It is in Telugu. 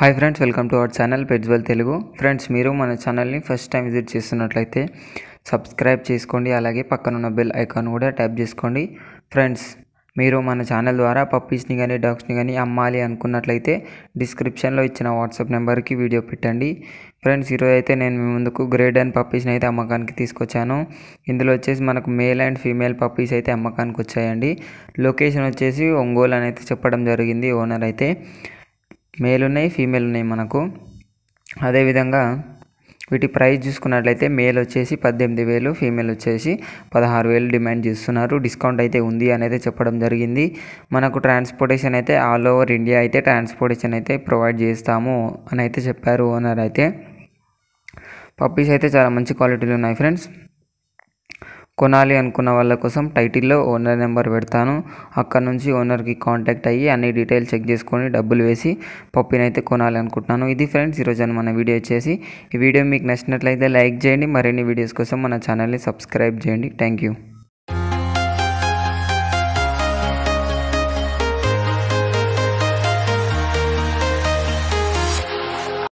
Hi friends, welcome to our channel పెట్స్వెల్ తెలుగు. ఫ్రెండ్స్, మీరు మన ఛానల్ని ఫస్ట్ టైం విజిట్ చేస్తున్నట్లయితే సబ్స్క్రైబ్ చేసుకోండి, అలాగే పక్కనున్న బెల్ ఐకాన్ కూడా ట్యాప్ చేసుకోండి. ఫ్రెండ్స్, మీరు మన ఛానల్ ద్వారా పప్పీస్ని కానీ డాగ్స్ని కానీ అమ్మాలి అనుకున్నట్లయితే డిస్క్రిప్షన్లో ఇచ్చిన వాట్సాప్ నెంబర్కి వీడియో పెట్టండి. ఫ్రెండ్స్, ఈరోజు అయితే నేను మీ ముందుకు గ్రేడ్ అండ్ పప్పీస్ని అయితే అమ్మకానికి తీసుకొచ్చాను. ఇందులో వచ్చేసి మనకు మేల్ అండ్ ఫీమేల్ పప్పీస్ అయితే అమ్మకానికి వచ్చాయండి. లొకేషన్ వచ్చేసి ఒంగోలు అని అయితే చెప్పడం జరిగింది ఓనర్ అయితే. మేల్ ఉన్నాయి, ఫీమేల్ ఉన్నాయి మనకు. అదేవిధంగా వీటి ప్రైస్ చూసుకున్నట్లయితే మేల్ వచ్చేసి 18,000, ఫీమేల్ వచ్చేసి 16,000 డిమాండ్ చేస్తున్నారు. డిస్కౌంట్ అయితే ఉంది అని అయితే చెప్పడం జరిగింది. మనకు ట్రాన్స్పోర్టేషన్ అయితే ఆల్ ఓవర్ ఇండియా అయితే ట్రాన్స్పోర్టేషన్ అయితే ప్రొవైడ్ చేస్తాము అని అయితే చెప్పారు ఓనర్ అయితే. పప్పీస్ అయితే చాలా మంచి క్వాలిటీలు ఉన్నాయి ఫ్రెండ్స్. కొనాలి అనుకున్న వాళ్ళ కోసం టైటిల్లో ఓనర్ నెంబర్ పెడతాను. అక్కడ నుంచి ఓనర్కి కాంటాక్ట్ అయ్యి అన్ని డీటెయిల్స్ చెక్ చేసుకొని డబ్బులు వేసి పప్పీని అయితే కొనాలి అనుకుంటున్నాను. ఇది ఫ్రెండ్స్ ఈరోజు మన వీడియో వచ్చేసి. ఈ వీడియో మీకు నచ్చినట్లయితే లైక్ చేయండి. మరిన్ని వీడియోస్ కోసం మన ఛానల్ని సబ్స్క్రైబ్ చేయండి. Thank you.